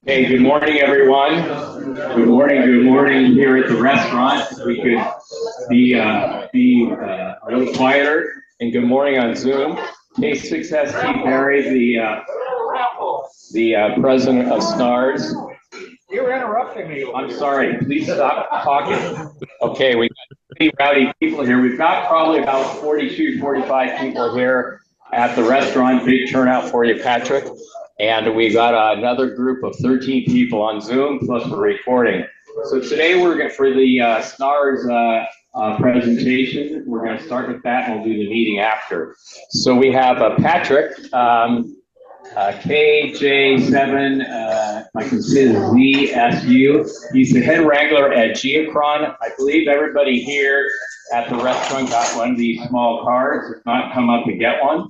Hey, good morning, everyone. Good morning here at the restaurant. We could be a little quieter. And good morning on Zoom. K6ST Perry, the president of SNARS. You're interrupting me. I'm sorry. Please stop talking. Okay, we got pretty rowdy people here. We've got probably about 42, 45 people here at the restaurant. Big turnout for you, Patrick. And we got another group of 13 people on Zoom, plus we're recording. So today we're going for the SNARS presentation. We're going to start with that, and we'll do the meeting after. So we have Patrick, KJ7, I can see ZSU. He's the head wrangler at Geochron. I believe everybody here at the restaurant got one of these small cards. If not, come up and get one.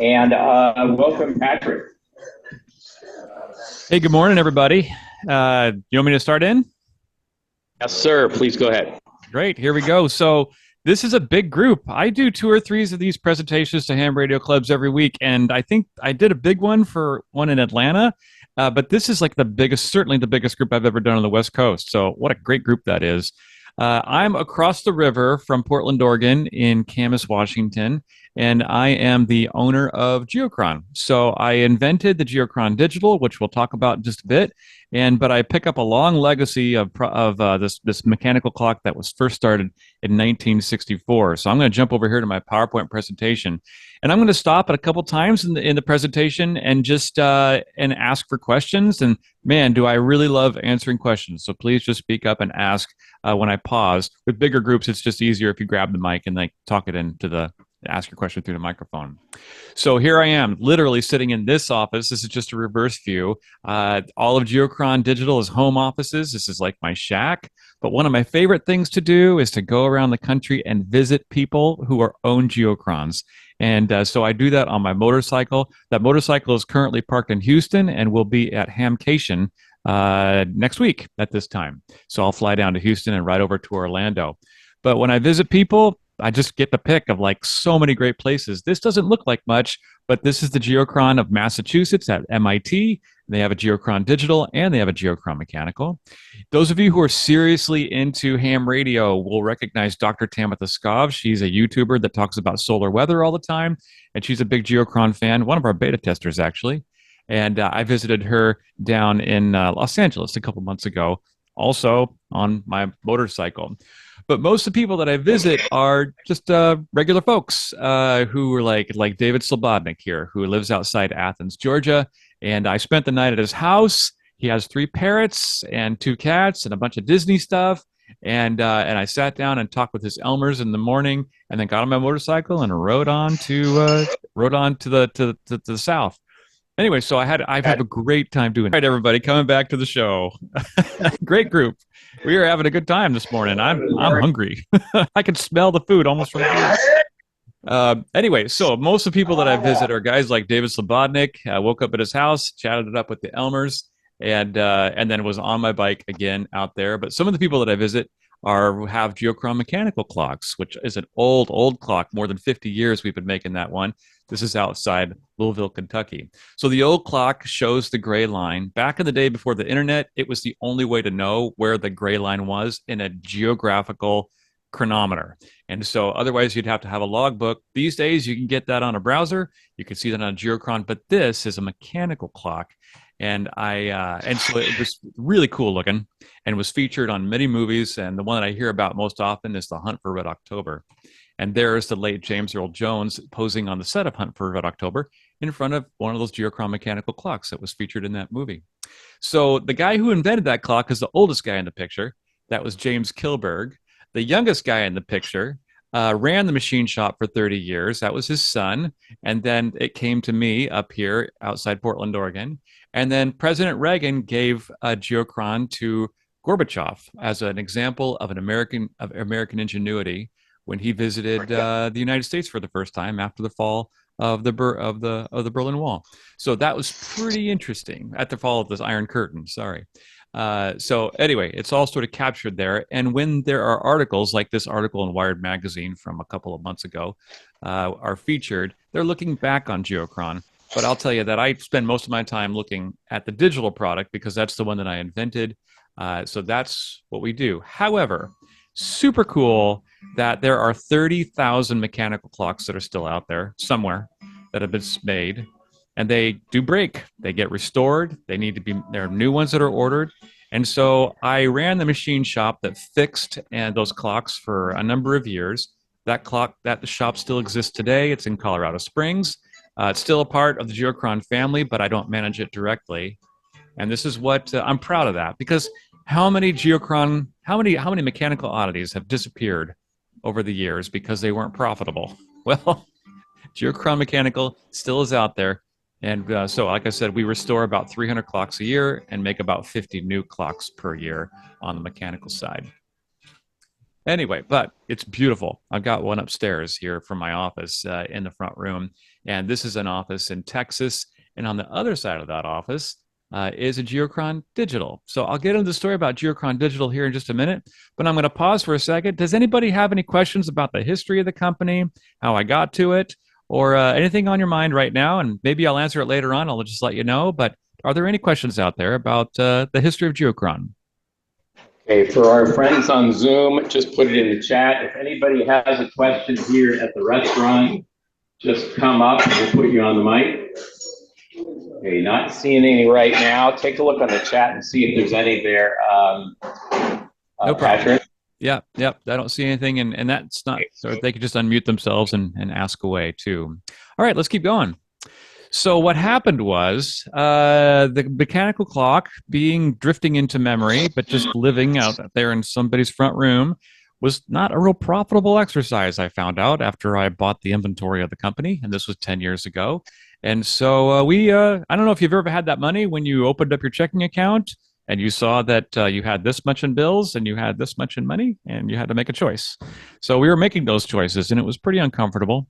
And welcome, Patrick. Hey, good morning, everybody. You want me to start in? Yes, sir. Please go ahead. Great. Here we go. So this is a big group. I do 2 or 3 of these presentations to ham radio clubs every week, and I think I did a big one for one in Atlanta. But this is like the biggest, certainly the biggest group I've ever done on the West Coast. So what a great group that is. I'm across the river from Portland, Oregon, in Camas, Washington, and I am the owner of Geochron. So I invented the Geochron Digital, which we'll talk about in just a bit. But I pick up a long legacy of this mechanical clock that was first started in 1964. So I'm going to jump over here to my PowerPoint presentation, and I'm going to stop at a couple times in the presentation and just and ask for questions. And man, do I really love answering questions! So please just speak up and ask when I pause. With bigger groups, it's just easier if you grab the mic and like talk it into the ask your question through the microphone. So here I am, literally sitting in this office. This is just a reverse view. All of Geochron Digital is home offices. This is like my shack. But one of my favorite things to do is to go around the country and visit people who own Geochrons. And so I do that on my motorcycle. That motorcycle is currently parked in Houston and will be at Hamcation next week at this time. So I'll fly down to Houston and ride over to Orlando. But when I visit people, I just get the pick of like so many great places. This doesn't look like much, but this is the Geochron of Massachusetts at MIT. They have a Geochron Digital and they have a Geochron Mechanical. Those of you who are seriously into ham radio will recognize Dr. Tamitha Skov. She's a YouTuber that talks about solar weather all the time, and she's a big Geochron fan, one of our beta testers actually. And I visited her down in Los Angeles a couple months ago, also on my motorcycle. But most of the people that I visit are just regular folks who are like David Slobodnik here, who lives outside Athens, Georgia. And I spent the night at his house. He has 3 parrots and 2 cats and a bunch of Disney stuff. And I sat down and talked with his Elmers in the morning, and then got on my motorcycle and rode on to the south. Anyway, so I've had a great time doing it. All right, everybody, coming back to the show. Great group. We are having a good time this morning. I'm hungry. I can smell the food almost from here. Anyway, so most of the people that I visit are guys like David Slobodnik. I woke up at his house, chatted it up with the Elmers, and then was on my bike again out there. But some of the people that I visit have Geochron mechanical clocks, which is an old clock. More than 50 years we've been making that one. This is outside Louisville, Kentucky. So the old clock shows the gray line. Back in the day before the internet, it was the only way to know where the gray line was in a geographical chronometer. And so otherwise you'd have to have a logbook. These days you can get that on a browser. You can see that on Geochron, but this is a mechanical clock. And so it was really cool looking and was featured on many movies. And the one that I hear about most often is The Hunt for Red October. And there's the late James Earl Jones posing on the set of Hunt for Red October in front of one of those Geochron mechanical clocks that was featured in that movie. So the guy who invented that clock is the oldest guy in the picture. That was James Kilberg. The youngest guy in the picture ran the machine shop for 30 years. That was his son. And then it came to me up here outside Portland, Oregon. And then President Reagan gave a Geochron to Gorbachev as an example of American ingenuity when he visited the United States for the first time after the fall of the Berlin Wall. So that was pretty interesting at the fall of the Iron Curtain. Sorry. So anyway, it's all sort of captured there. And when there are articles like this article in Wired magazine from a couple of months ago are featured, they're looking back on Geochron But I'll tell you that I spend most of my time looking at the digital product because that's the one that I invented. So that's what we do. However, super cool that there are 30,000 mechanical clocks that are still out there somewhere that have been made, and they do break. They get restored. They need to be, there are new ones that are ordered. And so I ran the machine shop that fixed and those clocks for a number of years. That shop still exists today. It's in Colorado Springs. It's still a part of the Geochron family, but I don't manage it directly. And this is what I'm proud of that, because how many mechanical oddities have disappeared over the years because they weren't profitable? Well, Geochron Mechanical still is out there. And so, like I said, we restore about 300 clocks a year and make about 50 new clocks per year on the mechanical side. Anyway, but it's beautiful. I've got one upstairs here from my office in the front room. And this is an office in Texas. And on the other side of that office is a Geochron Digital. So I'll get into the story about Geochron Digital here in just a minute. But I'm going to pause for a second. Does anybody have any questions about the history of the company, how I got to it, or anything on your mind right now? And maybe I'll answer it later on. I'll just let you know. But are there any questions out there about the history of Geochron? Okay, for our friends on Zoom, just put it in the chat. If anybody has a question here at the restaurant, just come up and we'll put you on the mic. Okay, not seeing any right now. Take a look on the chat and see if there's any there. No problem. Patrick? Yep. I don't see anything, and that's not, so they could just unmute themselves and ask away too. All right, let's keep going. So what happened was the mechanical clock drifting into memory, but just living out there in somebody's front room was not a real profitable exercise, I found out after I bought the inventory of the company, and this was 10 years ago. And so I don't know if you've ever had that money when you opened up your checking account and you saw that you had this much in bills and you had this much in money and you had to make a choice. So we were making those choices, and it was pretty uncomfortable.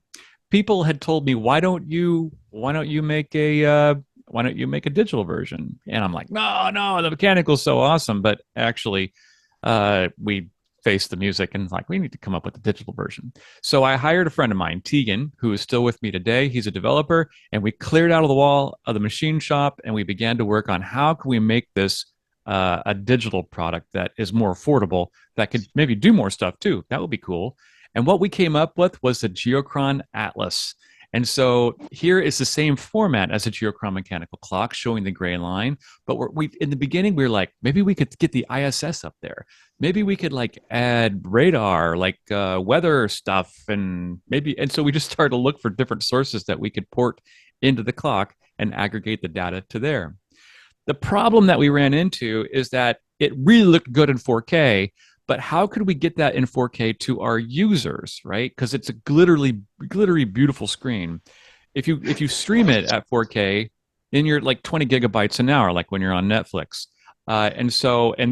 People had told me, why don't you make a digital version? And I'm like, no, the mechanical is so awesome. But actually, we faced the music and like, we need to come up with a digital version. So I hired a friend of mine, Tegan, who is still with me today. He's a developer, and we cleared out of the wall of the machine shop and we began to work on how can we make this a digital product that is more affordable, that could maybe do more stuff too. That would be cool. And what we came up with was the Geochron Atlas. And so here is the same format as a Geochron mechanical clock, showing the gray line. But in the beginning, we were like, maybe we could get the ISS up there. Maybe we could like add radar, like weather stuff, and so we just started to look for different sources that we could port into the clock and aggregate the data to there. The problem that we ran into is that it really looked good in 4K, but how could we get that in 4K to our users, right? Because it's a glittery, beautiful screen. If you stream it at 4K, then you're like 20 gigabytes an hour, like when you're on Netflix. And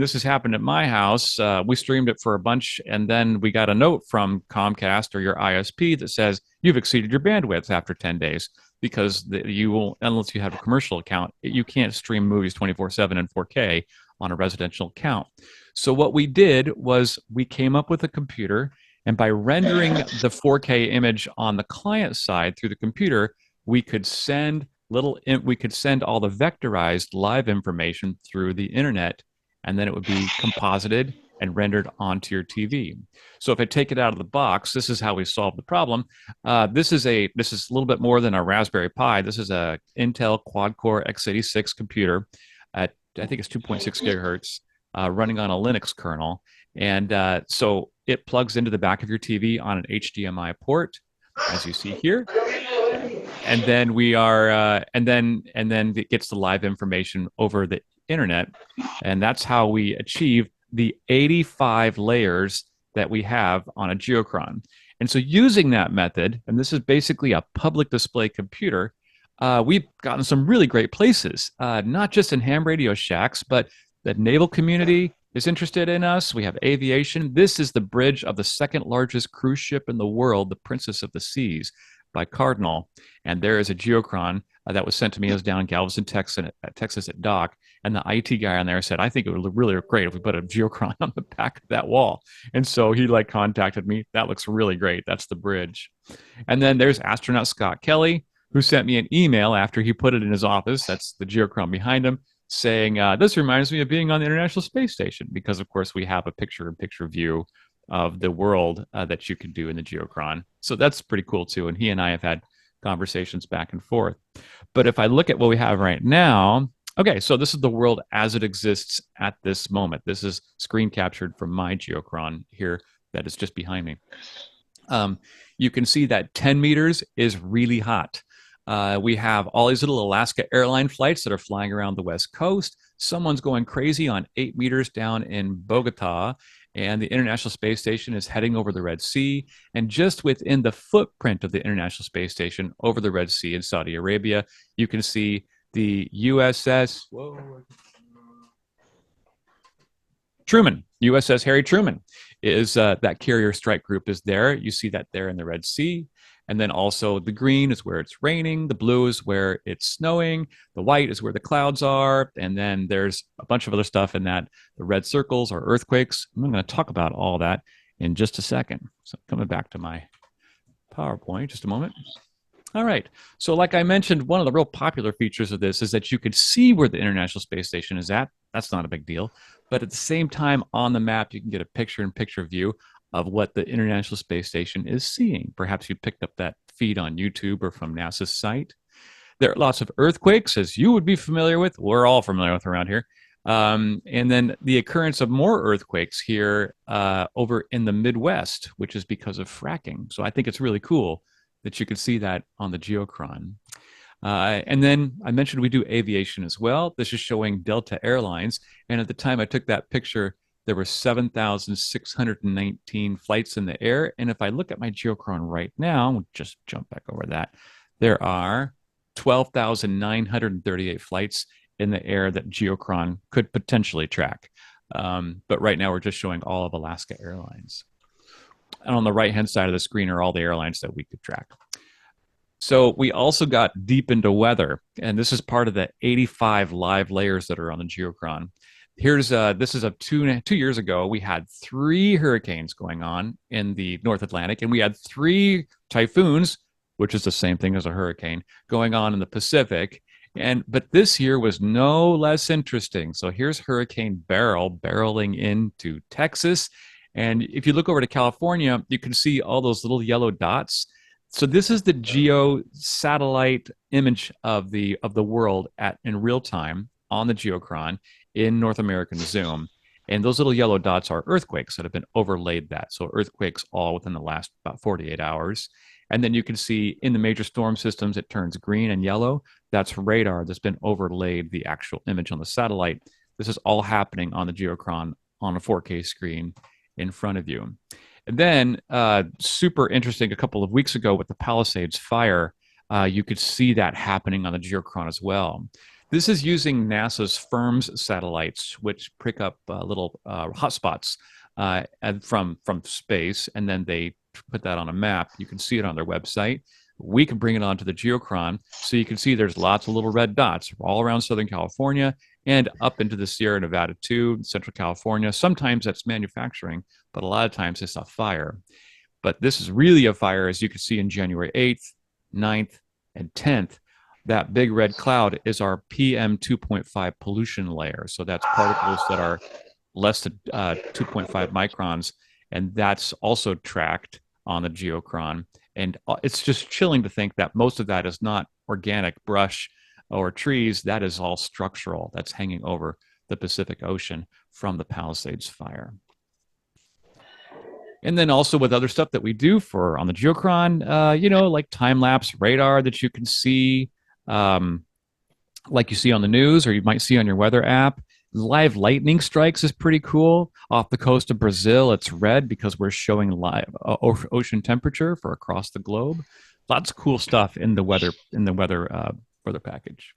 this has happened at my house. We streamed it for a bunch, and then we got a note from Comcast or your ISP that says you've exceeded your bandwidth after 10 days because you will, unless you have a commercial account, you can't stream movies 24/7 in 4K on a residential account. So what we did was we came up with a computer, and by rendering the 4K image on the client side through the computer, we could send all the vectorized live information through the internet, and then it would be composited and rendered onto your TV. So if I take it out of the box, this is how we solved the problem. This is a little bit more than a Raspberry Pi. This is a Intel quad-core x86 computer at, I think it's 2.6 gigahertz, running on a Linux kernel. And so it plugs into the back of your TV on an HDMI port, as you see here. And then and then it gets the live information over the internet. And that's how we achieve the 85 layers that we have on a Geochron. And so using that method, and this is basically a public display computer, we've gotten some really great places, not just in ham radio shacks, but the naval community is interested in us. We have aviation. This is the bridge of the second largest cruise ship in the world, the Princess of the Seas, by Cardinal. And there is a Geochron that was sent to me. It was down in Galveston, Texas at dock. And the IT guy on there said, I think it would look really great if we put a Geochron on the back of that wall. And so he contacted me. That looks really great. That's the bridge. And then there's astronaut Scott Kelly, who sent me an email after he put it in his office. That's the Geochron behind him, saying, this reminds me of being on the International Space Station, because, of course, we have a picture-in-picture view of the world that you can do in the Geochron. So that's pretty cool, too. And he and I have had conversations back and forth. But if I look at what we have right now, okay, so this is the world as it exists at this moment. This is screen captured from my Geochron here that is just behind me. You can see that 10 meters is really hot. We have all these little Alaska airline flights that are flying around the West Coast. Someone's going crazy on 8 meters down in Bogota, and the International Space Station is heading over the Red Sea. And just within the footprint of the International Space Station over the Red Sea in Saudi Arabia, you can see the USS Truman, USS Harry Truman, is that carrier strike group is there. You see that there in the Red Sea. And then also the green is where it's raining. The blue is where it's snowing. The white is where the clouds are. And then there's a bunch of other stuff in that. The red circles are earthquakes. I'm going to talk about all that in just a second. So coming back to my PowerPoint, just a moment. All right. So like I mentioned, one of the real popular features of this is that you could see where the International Space Station is at. That's not a big deal. But at the same time, on the map, you can get a picture-in-picture view of what the International Space Station is seeing. Perhaps you picked up that feed on YouTube or from NASA's site. There are lots of earthquakes, as you would be familiar with. We're all familiar with around here. And then the occurrence of more earthquakes here over in the Midwest, which is because of fracking. So I think it's really cool that you can see that on the Geochron. And then I mentioned we do aviation as well. This is showing Delta Airlines. And at the time I took that picture, there were 7,619 flights in the air. And if I look at my Geochron right now, we'll just jump back over that, there are 12,938 flights in the air that Geochron could potentially track. But right now we're just showing all of Alaska Airlines. And on the right-hand side of the screen are all the airlines that we could track. So we also got deep into weather, and this is part of the 85 live layers that are on the Geochron. Here's this is of 2 years ago. We had 3 hurricanes going on in the North Atlantic, and we had 3 typhoons, which is the same thing as a hurricane, going on in the Pacific. But this year was no less interesting. So here's Hurricane Beryl barreling into Texas. And if you look over to California, you can see all those little yellow dots. So this is the geo satellite image of the world in real time on the Geochron in North American Zoom. And those little yellow dots are earthquakes that have been overlaid that. So earthquakes all within the last about 48 hours. And then you can see in the major storm systems, it turns green and yellow. That's radar that's been overlaid the actual image on the satellite. This is all happening on the Geochron on a 4K screen in front of you. And then, super interesting, a couple of weeks ago with the Palisades fire, you could see that happening on the Geochron as well. This is using NASA's FIRMS satellites, which pick up little hotspots from space, and then they put that on a map. You can see it on their website. We can bring it onto the Geochron, so you can see there's lots of little red dots all around Southern California and up into the Sierra Nevada too, Central California. Sometimes that's manufacturing, but a lot of times it's a fire. But this is really a fire, as you can see in January 8th, 9th, and 10th. That big red cloud is our PM 2.5 pollution layer. So that's particles that are less than 2.5 microns, and that's also tracked on the Geochron. And it's just chilling to think that most of that is not organic brush or trees. That is all structural. That's hanging over the Pacific Ocean from the Palisades fire. And then also with other stuff that we do for on the Geochron, like time-lapse radar that you can see, like you see on the news or you might see on your weather app. Live lightning strikes is pretty cool. Off the coast of Brazil, it's red because we're showing live ocean temperature for across the globe. Lots of cool stuff in the weather package.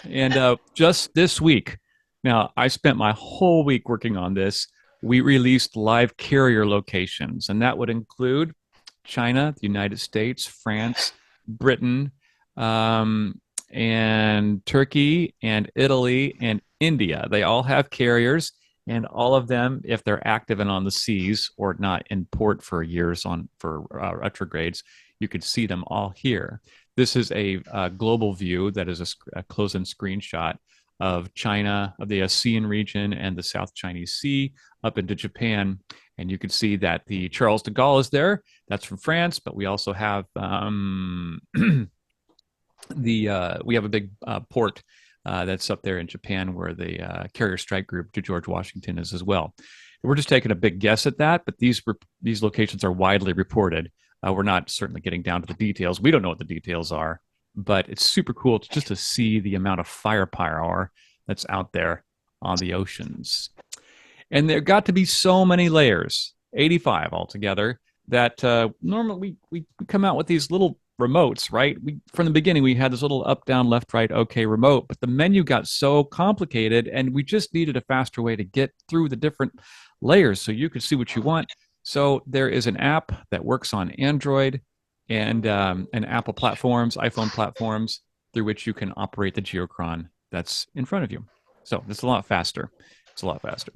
And just this week, now I spent my whole week working on this. We released live carrier locations, and that would include China, the United States, France, Britain, and Turkey, and Italy, and India. They all have carriers, and all of them, if they're active and on the seas or not in port for years for retrogrades, you could see them all here. This is a global view that is a close-in screenshot of China, of the ASEAN region and the South Chinese Sea up into Japan. And you can see that the Charles de Gaulle is there. That's from France, but we also have we have a big port that's up there in Japan where the carrier strike group to George Washington is as well. We're just taking a big guess at that, but these locations are widely reported. We're not certainly getting down to the details. We don't know what the details are, but it's super cool just to see the amount of firepower that's out there on the oceans. And there got to be so many layers, 85 altogether, that normally we come out with these little remotes, right? From the beginning, we had this little up, down, left, right, okay remote, but the menu got so complicated and we just needed a faster way to get through the different layers so you could see what you want. So there is an app that works on Android and Apple platforms, iPhone platforms, through which you can operate the Geochron that's in front of you. So it's a lot faster. It's a lot faster.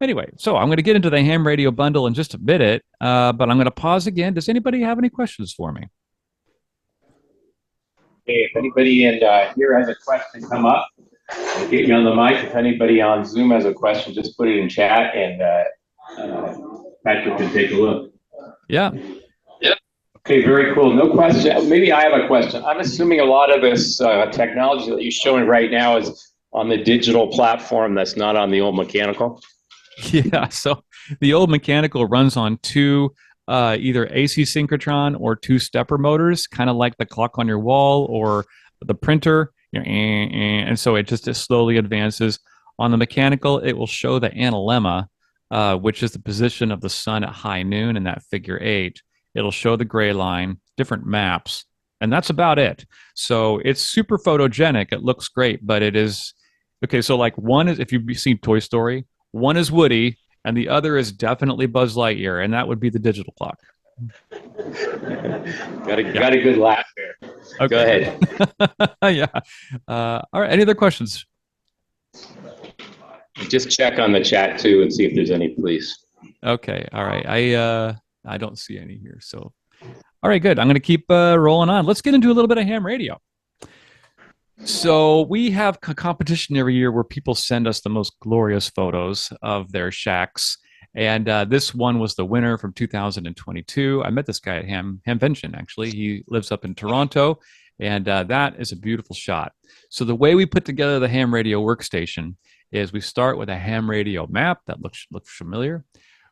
Anyway, so I'm going to get into the ham radio bundle in just a minute, but I'm going to pause again. Does anybody have any questions for me? Okay, if anybody in here has a question, come up and get you on the mic. If anybody on Zoom has a question, just put it in chat and Patrick can take a look. Yeah. Okay, very cool. No question. Maybe I have a question. I'm assuming a lot of this technology that you're showing right now is on the digital platform that's not on the old mechanical. Yeah, so the old mechanical runs on two either AC synchrotron or two stepper motors, kind of like the clock on your wall or the printer. And so it just slowly advances. On the mechanical, it will show the analemma, which is the position of the sun at high noon in that figure 8. It'll show the gray line, different maps, and that's about it. So it's super photogenic. It looks great, but it is okay. So like one is, if you've seen Toy Story, one is Woody and the other is definitely Buzz Lightyear, and that would be the digital clock. Got a good laugh there. Okay. Go ahead. Yeah. All right. Any other questions? Just check on the chat too and see if there's any, please. Okay. All right. I don't see any here. So, all right, good. I'm going to keep rolling on. Let's get into a little bit of ham radio. So we have a competition every year where people send us the most glorious photos of their shacks. And this one was the winner from 2022. I met this guy at Hamvention, actually. He lives up in Toronto, and that is a beautiful shot. So the way we put together the ham radio workstation is we start with a ham radio map that looks familiar.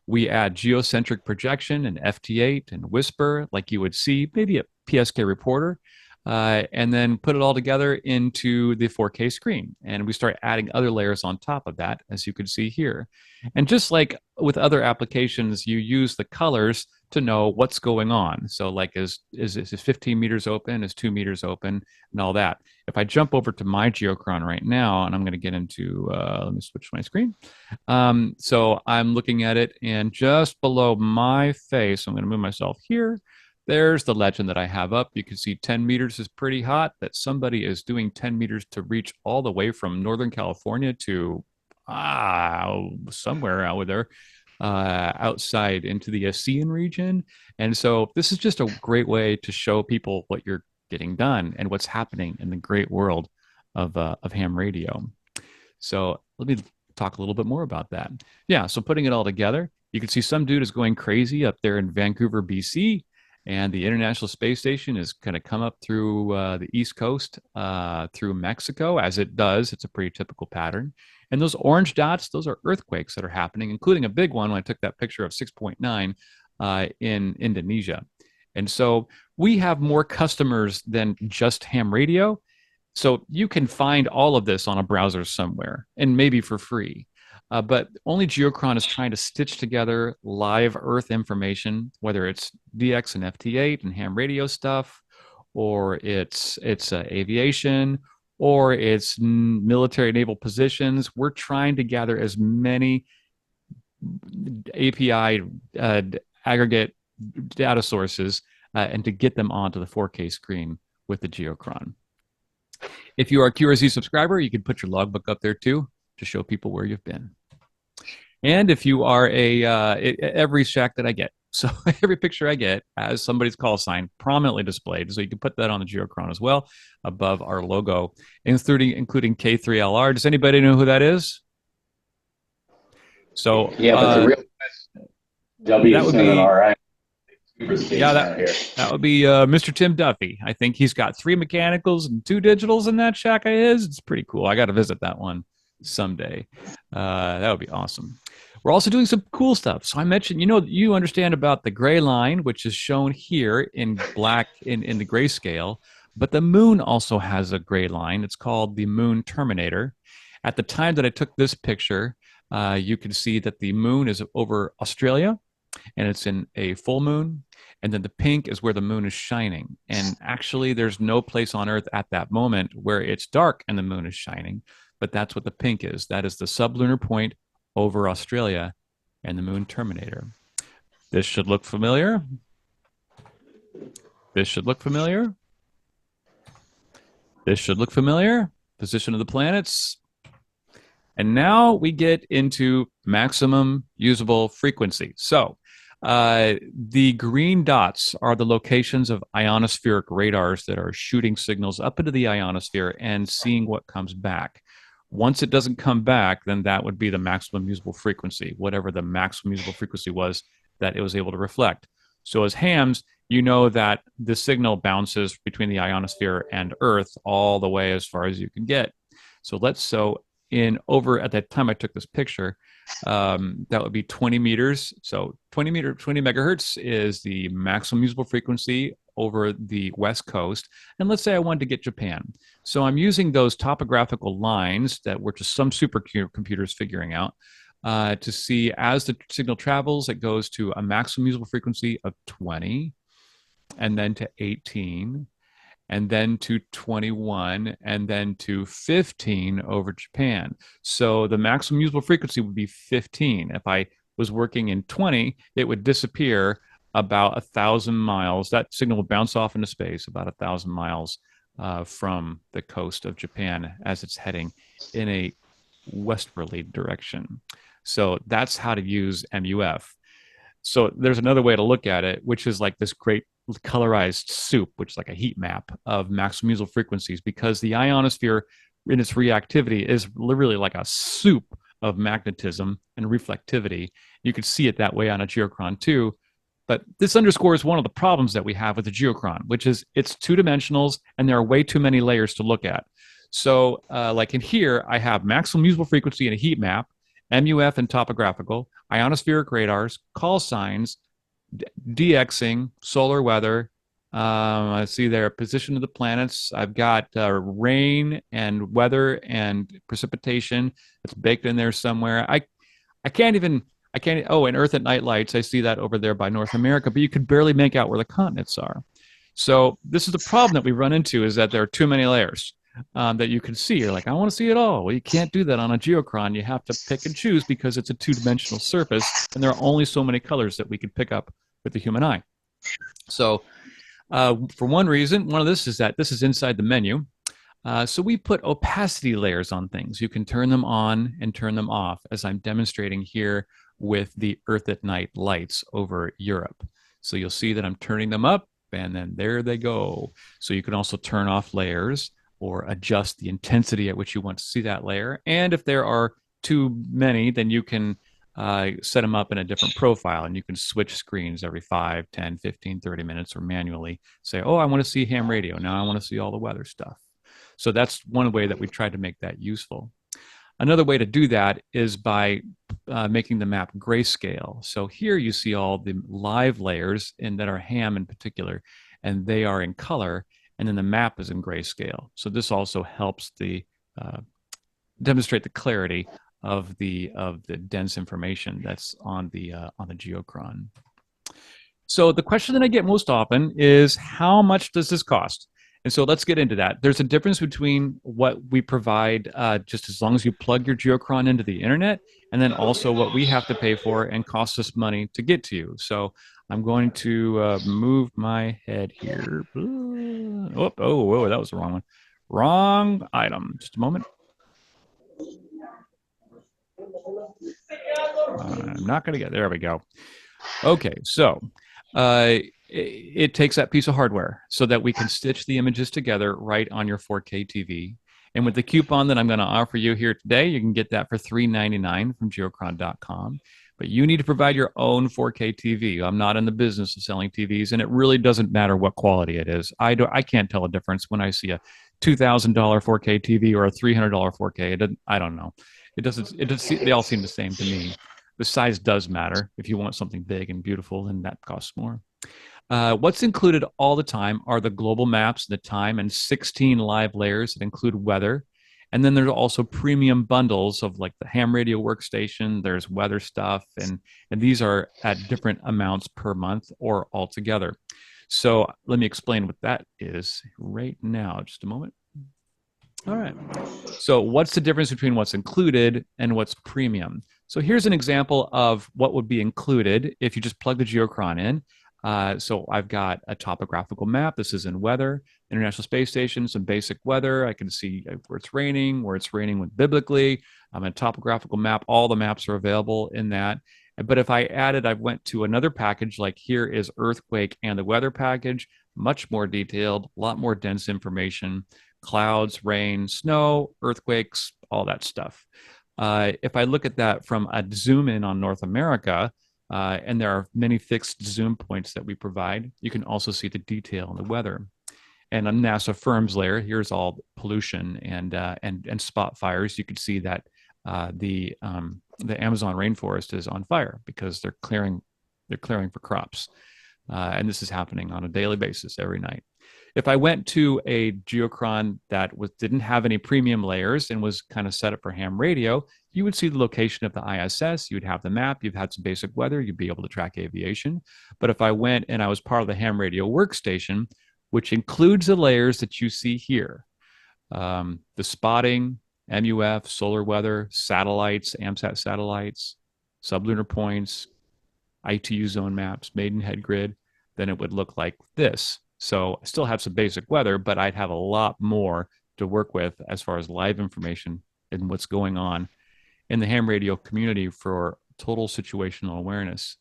We add geocentric projection and FT8 and whisper, like you would see maybe a PSK reporter. And then put it all together into the 4K screen. And we start adding other layers on top of that, as you can see here. And just like with other applications, you use the colors to know what's going on. So like, is 15 meters open? Is 2 meters open? And all that. If I jump over to my Geochron right now, and I'm going to get into, let me switch my screen. So I'm looking at it, and just below my face, I'm going to move myself here. There's the legend that I have up. You can see 10 meters is pretty hot, that somebody is doing 10 meters to reach all the way from Northern California to somewhere out there outside into the ASEAN region. And so this is just a great way to show people what you're getting done and what's happening in the great world of ham radio. So let me talk a little bit more about that. Yeah, so putting it all together, you can see some dude is going crazy up there in Vancouver, BC. And the International Space Station is going to come up through the East Coast, through Mexico, as it does. It's a pretty typical pattern. And those orange dots, those are earthquakes that are happening, including a big one when I took that picture of 6.9 in Indonesia. And so we have more customers than just ham radio. So you can find all of this on a browser somewhere, and maybe for free. But only Geochron is trying to stitch together live Earth information, whether it's DX and FT8 and ham radio stuff, or it's aviation, or it's military naval positions. We're trying to gather as many API aggregate data sources and to get them onto the 4K screen with the Geochron. If you are a QRZ subscriber, you can put your logbook up there too to show people where you've been. And if you are every shack that I get, So every picture I get has somebody's call sign prominently displayed. So you can put that on the Geochron as well, above our logo, including K3LR. Does anybody know who that is? So Yeah, but the real that would be W7RI. yeah, that would be Mr. Tim Duffy. I think he's got 3 mechanicals and 2 digitals in that shack of his. It's pretty cool. I got to visit that one someday. That would be awesome. We're also doing some cool stuff. So I mentioned, you understand about the gray line, which is shown here in black in the grayscale, but the moon also has a gray line. It's called the moon terminator. At the time that I took this picture, you can see that the moon is over Australia and it's in a full moon. And then the pink is where the moon is shining. And actually, there's no place on Earth at that moment where it's dark and the moon is shining. But that's what the pink is. That is the sublunar point over Australia and the moon terminator. This should look familiar. This should look familiar. This should look familiar. Position of the planets. And now we get into maximum usable frequency. So the green dots are the locations of ionospheric radars that are shooting signals up into the ionosphere and seeing what comes back. Once it doesn't come back, then that would be the maximum usable frequency, whatever the maximum usable frequency was that it was able to reflect. So as hams, you know that the signal bounces between the ionosphere and Earth all the way as far as you can get. So over at that time I took this picture, that would be 20 meters. So 20 megahertz is the maximum usable frequency over the West Coast. And let's say I wanted to get Japan. So I'm using those topographical lines that were just some supercomputers figuring out to see as the signal travels, it goes to a maximum usable frequency of 20 and then to 18 and then to 21, and then to 15 over Japan. So the maximum usable frequency would be 15. If I was working in 20, it would disappear about 1,000 miles. That signal would bounce off into space about 1,000 miles from the coast of Japan as it's heading in a westerly direction. So that's how to use MUF. So there's another way to look at it, which is like this great colorized soup, which is like a heat map of maximum usable frequencies, because the ionosphere in its reactivity is literally like a soup of magnetism and reflectivity. You could see it that way on a geochron too. But this underscores one of the problems that we have with the geochron, which is it's 2 dimensionals and there are way too many layers to look at. So like in here, I have maximum usable frequency in a heat map, MUF and topographical, ionospheric radars, call signs, DXing, solar weather. I see there position of the planets. I've got rain and weather and precipitation that's baked in there somewhere. I can't. Oh, and Earth at night lights. I see that over there by North America, but you could barely make out where the continents are. So this is the problem that we run into, is that there are too many layers that you can see. You're like, I want to see it all. Well, you can't do that on a geochron. You have to pick and choose because it's a 2-dimensional surface, and there are only so many colors that we can pick up with the human eye. So for one reason, one of this is that this is inside the menu. So we put opacity layers on things. You can turn them on and turn them off, as I'm demonstrating here with the Earth at night lights over Europe. So you'll see that I'm turning them up, and then there they go. So you can also turn off layers or adjust the intensity at which you want to see that layer. And if there are too many, then you can set them up in a different profile, and you can switch screens every 5, 10, 15, 30 minutes, or manually say, oh, I want to see ham radio. Now I want to see all the weather stuff. So that's one way that we tried to make that useful. Another way to do that is by making the map grayscale. So here you see all the live layers that are ham in particular, and they are in color, and then the map is in grayscale. So this also helps demonstrate the clarity of the dense information that's on the geochron. So the question that I get most often is, how much does this cost? And so let's get into that. There's a difference between what we provide just as long as you plug your geochron into the internet, and then also what we have to pay for and costs us money to get to you. So I'm going to move my head here. Oh, that was the wrong one. Wrong item. Just a moment. I'm not going to get, there we go. Okay, so it takes that piece of hardware so that we can stitch the images together right on your 4K TV. And with the coupon that I'm going to offer you here today, you can get that for $3.99 from geochron.com. But you need to provide your own 4K TV. I'm not in the business of selling TVs, and it really doesn't matter what quality it is. I can't tell a difference when I see a $2,000 4K TV or a $300 4K. I don't know. It doesn't. They all seem the same to me. The size does matter. If you want something big and beautiful, then that costs more. What's included all the time are the global maps, the time, and 16 live layers that include weather. And then there's also premium bundles of like the ham radio workstation, there's weather stuff, and these are at different amounts per month or altogether. So let me explain what that is right now. Just a moment. All right. So what's the difference between what's included and what's premium? So here's an example of what would be included if you just plug the Geochron in. So I've got a topographical map. This is in weather, International Space Station, some basic weather. I can see where it's raining with biblically. I'm a topographical map. All the maps are available in that. But if I went to another package, like here is earthquake and the weather package, much more detailed, a lot more dense information, clouds, rain, snow, earthquakes, all that stuff. If I look at that from a zoom in on North America, and there are many fixed zoom points that we provide, you can also see the detail in the weather. And on NASA firms layer, here's all pollution and spot fires. You can see that the Amazon rainforest is on fire because they're clearing for crops, and this is happening on a daily basis every night. If I went to a Geochron that didn't have any premium layers and was kind of set up for ham radio, you would see the location of the ISS, you would have the map, you've had some basic weather, you'd be able to track aviation. But if I went and I was part of the ham radio workstation, which includes the layers that you see here, the spotting, MUF, solar weather, satellites, AMSAT satellites, sublunar points, ITU zone maps, Maidenhead grid, then it would look like this. So I still have some basic weather, but I'd have a lot more to work with as far as live information and what's going on in the ham radio community for total situational awareness.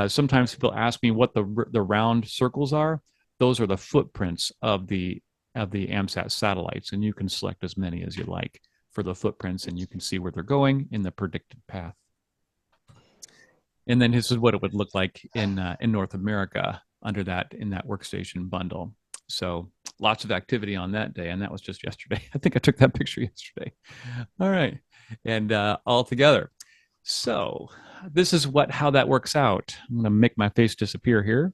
Sometimes people ask me what the round circles are. Those are the footprints of the AMSAT satellites, and you can select as many as you like for the footprints, and you can see where they're going in the predicted path. And then this is what it would look like in North America in that workstation bundle. So lots of activity on that day, and that was just yesterday. I think I took that picture yesterday. All right, and all together. So this is how that works out. I'm going to make my face disappear here.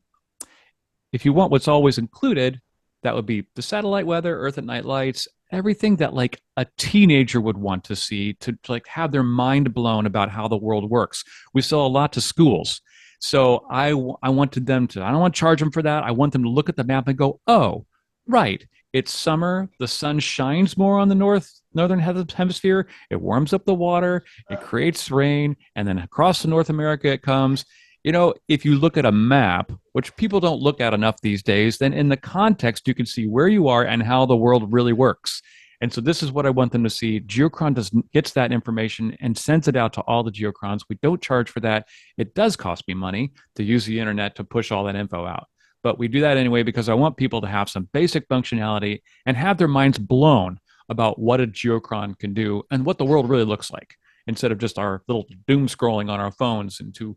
If you want what's always included, that would be the satellite weather, Earth at night lights, everything that like a teenager would want to see to like have their mind blown about how the world works. We sell a lot to schools. So I wanted them to, I don't want to charge them for that. I want them to look at the map and go, oh, right. It's summer. The sun shines more on the northern hemisphere. It warms up the water. It creates rain. And then across the North America it comes. You know, if you look at a map, which people don't look at enough these days, then in the context, you can see where you are and how the world really works. And so this is what I want them to see. Geochron gets that information and sends it out to all the Geochrons. We don't charge for that. It does cost me money to use the internet to push all that info out. But we do that anyway because I want people to have some basic functionality and have their minds blown about what a Geochron can do and what the world really looks like, instead of just our little doom scrolling on our phones into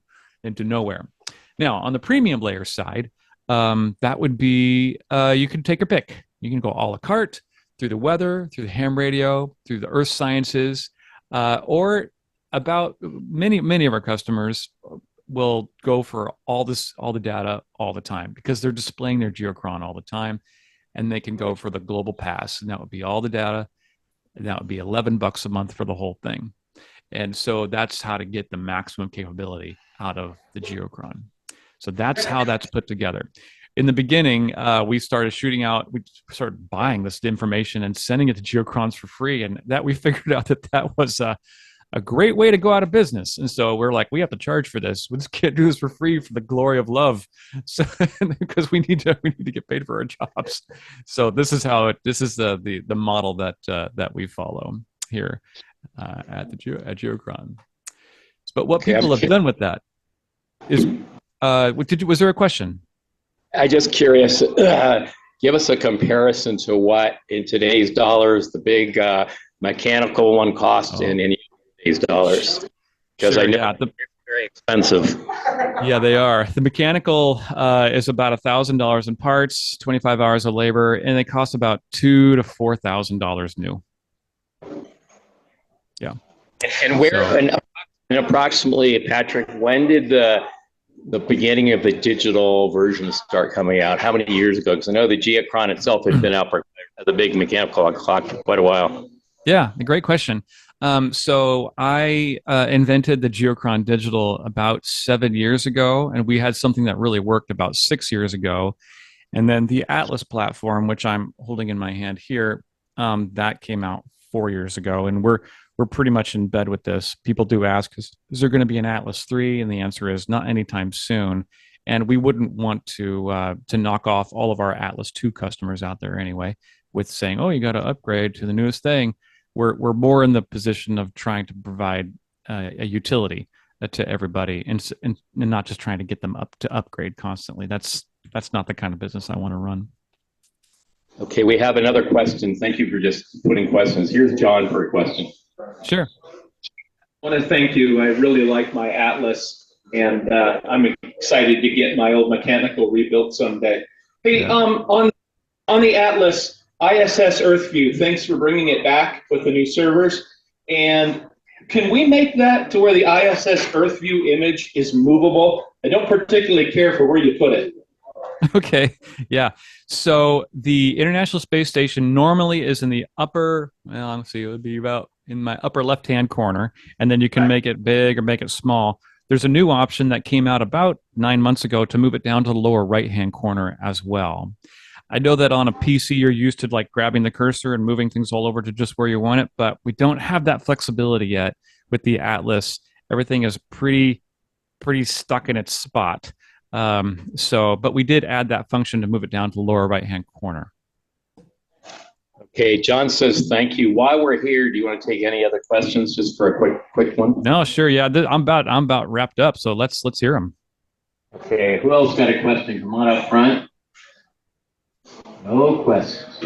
nowhere. Now, on the premium layer side, that would be, you can take your pick. You can go a la carte through the weather, through the ham radio, through the earth sciences, or about many of our customers will go for all the data all the time because they're displaying their Geochron all the time, and they can go for the global pass, and that would be all the data, and that would be $11 a month for the whole thing. And so that's how to get the maximum capability out of the Geochron. So that's how that's put together. In the beginning, we started buying this information and sending it to Geochrons for free. And that we figured out that was a great way to go out of business. And so we're like, we have to charge for this. We just can't do this for free for the glory of love. So because we need to get paid for our jobs. So this is the model that we follow here at Geochron. But what people have done with that is Was there a question? I just curious, give us a comparison to what in today's dollars the big mechanical one costs in today's dollars. Because I know they're very expensive. Yeah, they are. The mechanical is about $1,000 in parts, 25 hours of labor, and they cost about $2,000 to $4,000 new. Yeah. And approximately, Patrick, when did the beginning of the digital version start coming out? How many years ago? Because I know the Geochron itself had been out for the big mechanical clock for quite a while. Yeah, a great question. So I invented the Geochron Digital about 7 years ago, and we had something that really worked about 6 years ago. And then the Atlas platform, which I'm holding in my hand here, that came out 4 years ago, and we're pretty much in bed with this. People do ask, is there going to be an Atlas 3? And the answer is not anytime soon. And we wouldn't want to knock off all of our Atlas 2 customers out there anyway with saying, oh, you got to upgrade to the newest thing. We're more in the position of trying to provide a utility to everybody and not just trying to get them up to upgrade constantly. That's not the kind of business I want to run. Okay, we have another question. Thank you for just putting questions. Here's John for a question. Sure. I want to thank you. I really like my Atlas, and I'm excited to get my old mechanical rebuilt someday. Hey, Yeah. On the Atlas, ISS EarthView, thanks for bringing it back with the new servers. And can we make that to where the ISS EarthView image is movable? I don't particularly care for where you put it. Okay. Yeah. So the International Space Station normally is in the upper, well, let's see, it would be about in my upper left-hand corner, and then you can make it big or make it small. There's a new option that came out about 9 months ago to move it down to the lower right-hand corner as well. I know that on a PC, you're used to like grabbing the cursor and moving things all over to just where you want it, but we don't have that flexibility yet with the Atlas. Everything is pretty stuck in its spot. But we did add that function to move it down to the lower right-hand corner. Okay, John says thank you. While we're here, do you want to take any other questions just for a quick one? No, sure. Yeah, I'm about wrapped up. So let's hear them. Okay, who else got a question? Come on up front. No questions.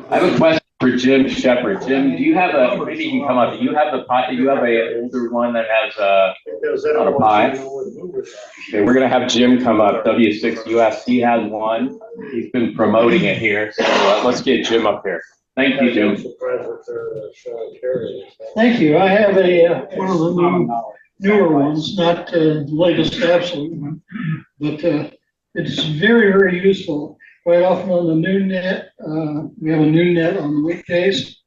I have a question for Jim Shepard. Jim, do you have maybe you can come up. Do you have a older one that has on a pie? Okay, we're gonna have Jim come up. W6US, he has one. He's been promoting it here. So let's get Jim up here. Thank you, Jim. Thank you. I have one of the newer ones, not the latest absolute one, but it's very, very useful. Quite often on the noon net, we have a noon net on the weekdays.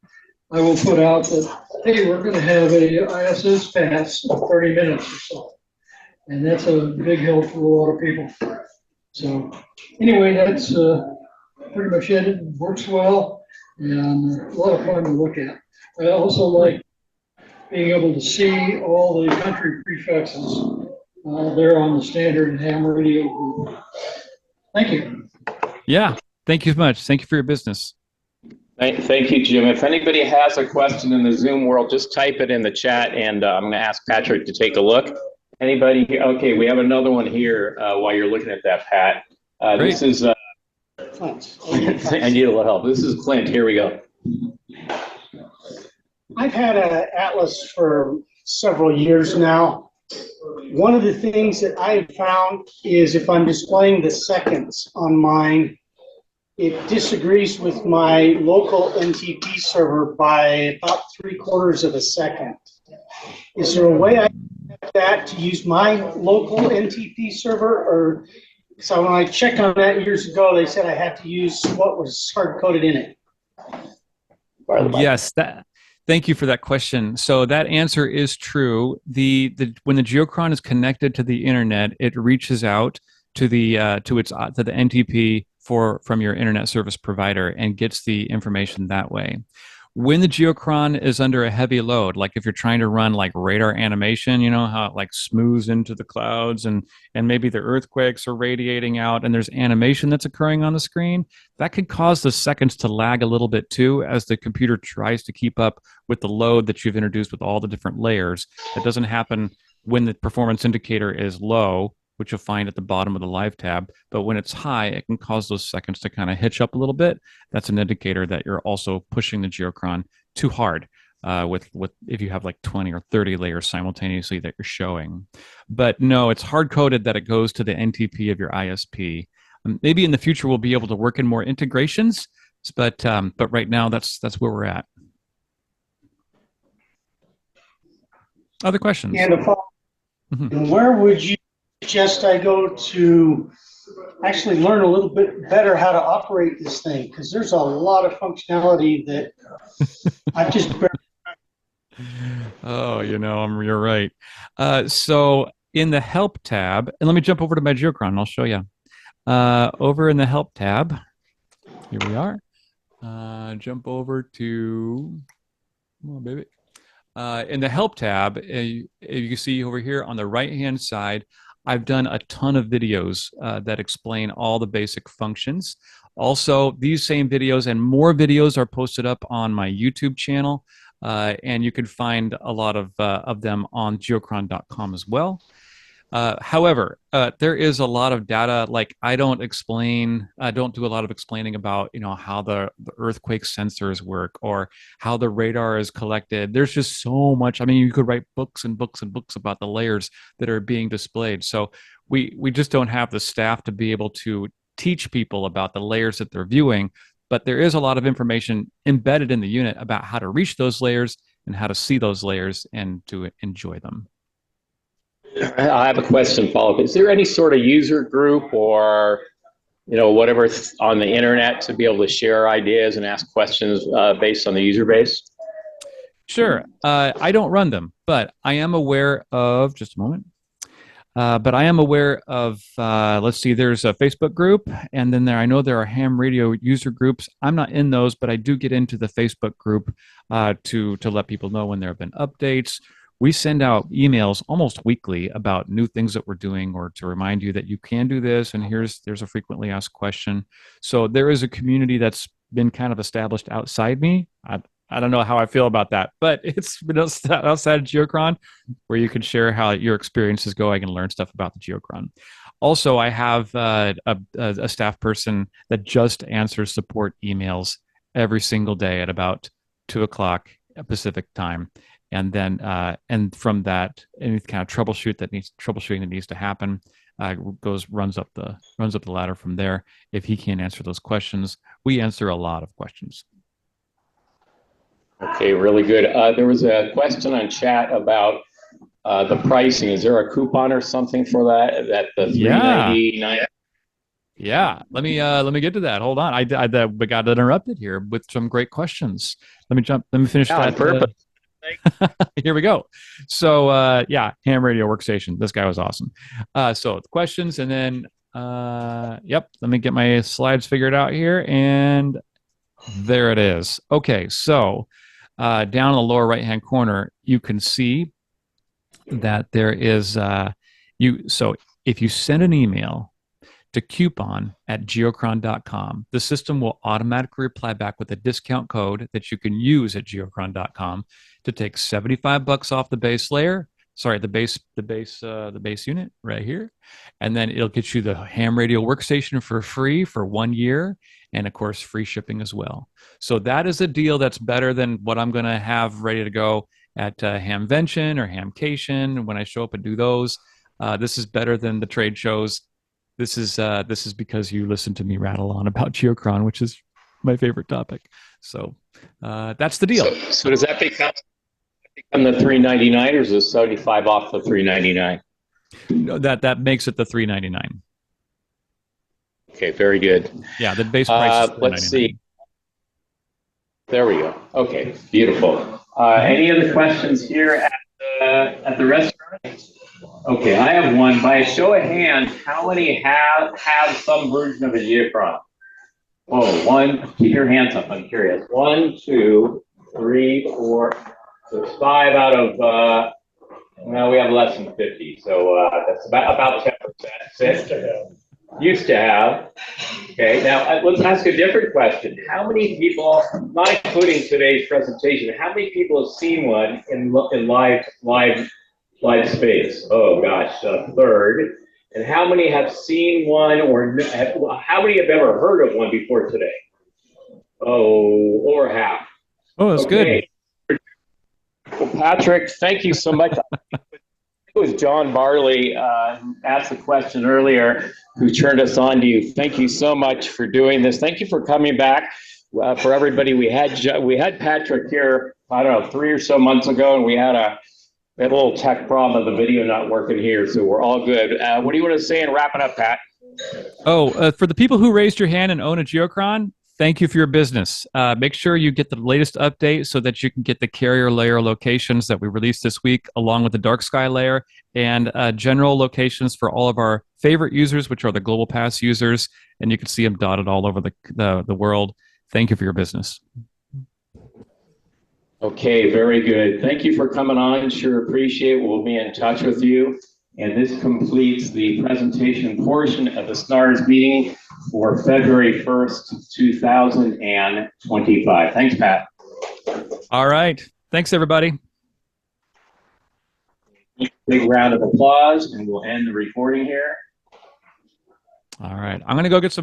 I will put out that, hey, we're going to have a ISS pass in 30 minutes or so. And that's a big help for a lot of people. So anyway, that's pretty much it. It works well and a lot of fun to look at. I also like being able to see all the country prefixes there on the standard ham radio group. Thank you. Yeah. Thank you so much. Thank you for your business. Thank you, Jim. If anybody has a question in the Zoom world, just type it in the chat, and I'm going to ask Patrick to take a look. Anybody here? Okay, we have another one here while you're looking at that, Pat. This is Clint. I need a little help. This is Clint. Here we go. I've had an Atlas for several years now. One of the things that I have found is if I'm displaying the seconds on mine, it disagrees with my local NTP server by about 3/4 of a second. Is there a way I can get that to use my local NTP server? Or so when I checked on that years ago, they said I had to use what was hard-coded in it. Yes, thank you for that question. So that answer is true. When the Geochron is connected to the internet, it reaches out to the NTP from your internet service provider and gets the information that way. When the Geochron is under a heavy load, like if you're trying to run like radar animation, you know how it like smooths into the clouds and maybe the earthquakes are radiating out and there's animation that's occurring on the screen, that could cause the seconds to lag a little bit too as the computer tries to keep up with the load that you've introduced with all the different layers. That doesn't happen when the performance indicator is low which you'll find at the bottom of the live tab. But when it's high, it can cause those seconds to kind of hitch up a little bit. That's an indicator that you're also pushing the Geochron too hard. With if you have like 20 or 30 layers simultaneously that you're showing. But no, it's hard coded that it goes to the NTP of your ISP. Maybe in the future we'll be able to work in more integrations, but right now that's where we're at. Other questions? And a follow- where would you suggest I go to actually learn a little bit better how to operate this thing? Because there's a lot of functionality that I've just barely. Oh, you're right. So in the help tab, and let me jump over to my Geochron and I'll show you. Over in the help tab, here we are. Jump over to, come on, baby. In the help tab, you can see over here on the right-hand side, I've done a ton of videos that explain all the basic functions. Also, these same videos and more videos are posted up on my YouTube channel. And you can find a lot of them on geochron.com as well. However, there is a lot of data. Like I don't do a lot of explaining about how the earthquake sensors work or how the radar is collected. There's just so much. I mean, you could write books and books and books about the layers that are being displayed. So we just don't have the staff to be able to teach people about the layers that they're viewing. But there is a lot of information embedded in the unit about how to reach those layers and how to see those layers and to enjoy them. I have a question, follow-up. Is there any sort of user group or, whatever on the internet to be able to share ideas and ask questions based on the user base? Sure. I don't run them, but I am aware of, just a moment. But I am aware of, let's see, there's a Facebook group, and then I know there are ham radio user groups. I'm not in those, but I do get into the Facebook group to let people know when there have been updates. We send out emails almost weekly about new things that we're doing or to remind you that you can do this, and there's a frequently asked question. So there is a community that's been kind of established outside me. I don't know how I feel about that, but it's outside of Geochron where you can share how your experience is going and learn stuff about the Geochron. Also, I have a staff person that just answers support emails every single day at about 2:00 Pacific time. And then, and from that, any kind of troubleshooting that needs to happen runs up the ladder from there. If he can't answer those questions, we answer a lot of questions. Okay, really good. There was a question on chat about the pricing. Is there a coupon or something for that? That the $3.99? Yeah. Let me get to that. Hold on. I got interrupted here with some great questions. Let me finish that. On purpose. Here we go. So ham radio workstation. This guy was awesome. So the questions, and then let me get my slides figured out here, and there it is. Okay, so down in the lower right hand corner, you can see that there is so if you send an email to coupon@geochron.com, the system will automatically reply back with a discount code that you can use at geochron.com to take $75 off the base layer. Sorry, the base unit right here, and then it'll get you the ham radio workstation for free for 1 year, and of course free shipping as well. So that is a deal that's better than what I'm going to have ready to go at Hamvention or Hamcation when I show up and do those. This is better than the trade shows. This is because you listen to me rattle on about Geochron, which is my favorite topic. So that's the deal. So does that become the $3.99, or is it 75 off the $3.99? No, that makes it the $3.99. Okay, very good. Yeah, the base price is $3.99. Let's see. There we go. Okay, beautiful. Any other questions here at the restaurant? Okay, I have one. By a show of hands, how many have some version of a Geochron? Oh, one. Keep your hands up. I'm curious. 1, 2, 3, 4. So it's 5 out of. Well, we have less than 50, so that's about 10%. Used to have. Okay, now let's ask a different question. How many people, not including today's presentation, how many people have seen one in live space? Oh gosh, a third. And how many have seen one how many have ever heard of one before today? Oh, or half. Oh, that's good. Well, Patrick, thank you so much. It was John Barley who asked the question earlier, who turned us on to you. Thank you so much for doing this. Thank you for coming back. For everybody, we had Patrick here, I don't know, 3 or so months ago, and we had a little tech problem of the video not working here, so we're all good. What do you want to say in wrapping up, Pat? Oh, for the people who raised your hand and own a Geochron, thank you for your business. Make sure you get the latest update so that you can get the carrier layer locations that we released this week, along with the dark sky layer and general locations for all of our favorite users, which are the Global Pass users, and you can see them dotted all over the world. Thank you for your business. Okay, very good. Thank you for coming on. Sure appreciate it. We'll be in touch with you. And this completes the presentation portion of the SNARS meeting for February 1st, 2025. Thanks, Pat. All right. Thanks, everybody. Big round of applause, and we'll end the recording here. All right. I'm going to go get some